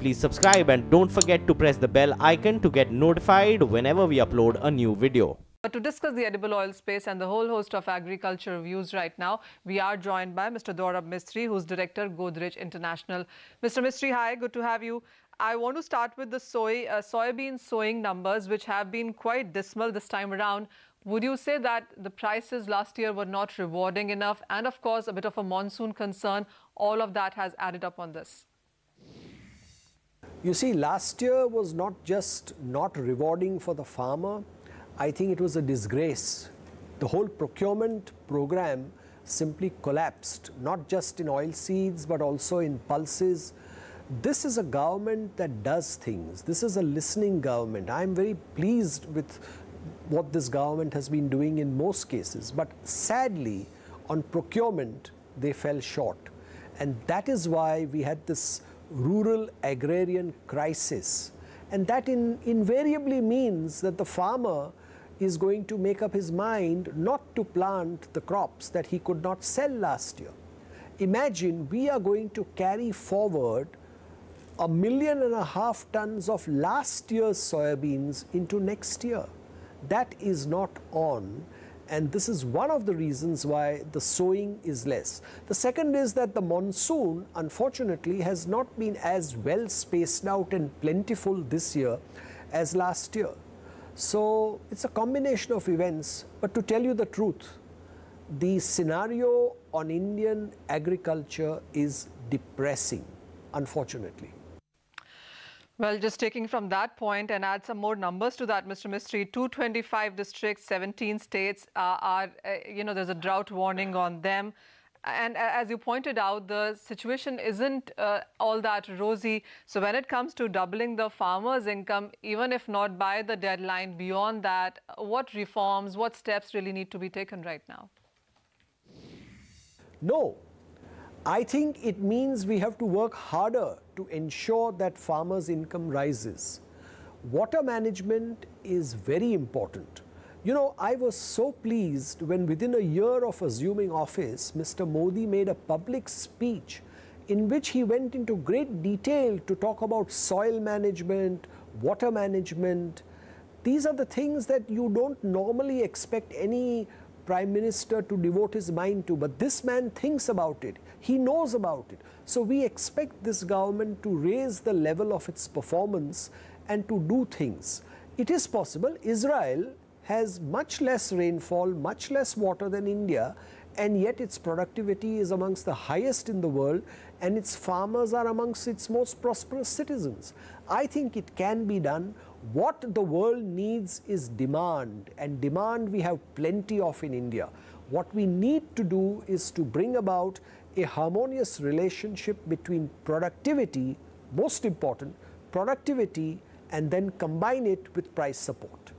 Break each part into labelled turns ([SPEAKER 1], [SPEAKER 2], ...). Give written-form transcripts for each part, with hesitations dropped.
[SPEAKER 1] please subscribe and don't forget to press the bell icon to get notified whenever we upload a new video.
[SPEAKER 2] To discuss the edible oil space and the whole host of agriculture views right now, we are joined by Mr. Dorab Mistry, who's Director, Godrej International. Mr. Mistry, hi, good to have you. I want to start with the soybean sowing numbers, which have been quite dismal this time around. Would you say that the prices last year were not rewarding enough? And of course, a bit of a monsoon concern, all of that has added up on this.
[SPEAKER 3] You see, last year was not just not rewarding for the farmer. I think it was a disgrace. The whole procurement program simply collapsed, not just in oilseeds, but also in pulses. This is a government that does things. This is a listening government. I'm very pleased with what this government has been doing in most cases. But sadly, on procurement, they fell short. And that is why we had this rural agrarian crisis. And that invariably means that the farmer is going to make up his mind not to plant the crops that he could not sell last year. Imagine we are going to carry forward 1.5 million tons of last year's soybeans into next year. That is not on, and this is one of the reasons why the sowing is less. The second is that the monsoon, unfortunately, has not been as well spaced out and plentiful this year as last year. So it's a combination of events, but to tell you the truth, the scenario on Indian agriculture is depressing, unfortunately.
[SPEAKER 2] Well, just taking from that point and add some more numbers to that, Mr. Mistry, 225 districts, 17 states there's a drought warning on them. And as you pointed out, the situation isn't all that rosy. So when it comes to doubling the farmer's income, even if not by the deadline, beyond that, what reforms, what steps really need to be taken right now?
[SPEAKER 3] No. I think it means we have to work harder to ensure that farmers' income rises. Water management is very important. You know, I was so pleased when within a year of assuming office, Mr. Modi made a public speech in which he went into great detail to talk about soil management, water management. These are the things that you don't normally expect any Prime Minister to devote his mind to, but this man thinks about it. He knows about it. So we expect this government to raise the level of its performance and to do things. It is possible. Israel has much less rainfall, much less water than India, and yet its productivity is amongst the highest in the world, and its farmers are amongst its most prosperous citizens. I think it can be done. What the world needs is demand, and demand we have plenty of in India. What we need to do is to bring about a harmonious relationship between productivity, most important, productivity, and then combine it with price support.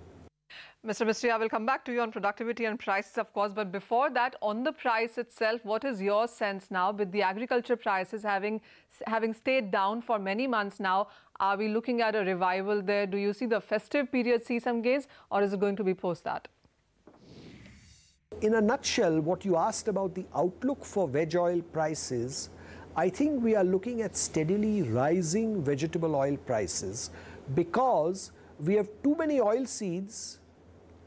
[SPEAKER 2] Mr. Mistry, I will come back to you on productivity and prices, of course. But before that, on the price itself, what is your sense now with the agriculture prices having stayed down for many months now? Are we looking at a revival there? Do you see the festive period see some gains, or is it going to be post that?
[SPEAKER 3] In a nutshell, what you asked about the outlook for veg oil prices, I think we are looking at steadily rising vegetable oil prices because we have too many oil seeds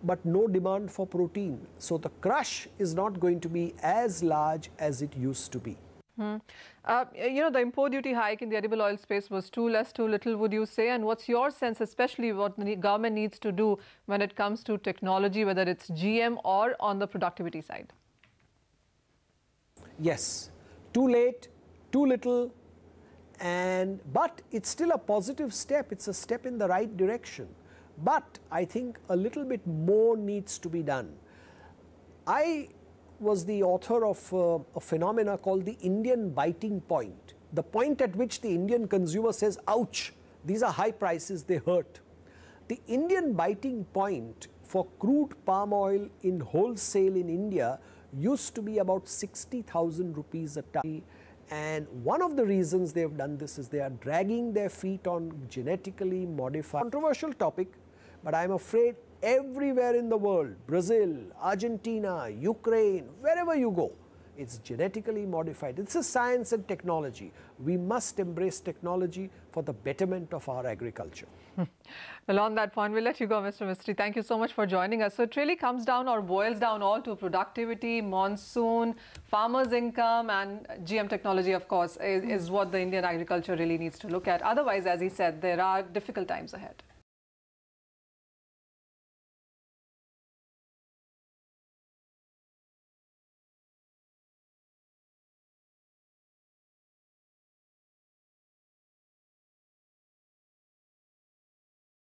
[SPEAKER 3] but no demand for protein. So the crush is not going to be as large as it used to be.
[SPEAKER 2] The import duty hike in the edible oil space was too less, too little, would you say? And what's your sense, especially what the government needs to do when it comes to technology, whether it's GM or on the productivity side?
[SPEAKER 3] Yes, too late, too little, but it's still a positive step. It's a step in the right direction. But I think a little bit more needs to be done. I was the author of a phenomena called the Indian biting point. The point at which the Indian consumer says, ouch, these are high prices, they hurt. The Indian biting point for crude palm oil in wholesale in India used to be about 60,000 rupees a ton. And one of the reasons they have done this is they are dragging their feet on genetically modified. Controversial topic, but I'm afraid everywhere in the world, Brazil, Argentina, Ukraine, wherever you go, it's genetically modified. It's a science and technology. We must embrace technology for the betterment of our agriculture.
[SPEAKER 2] Well, on that point, we'll let you go, Mr. Mistry. Thank you so much for joining us. So it really comes down or boils down all to productivity, monsoon, farmers' income, and GM technology, of course, is what the Indian agriculture really needs to look at. Otherwise, as he said, there are difficult times ahead.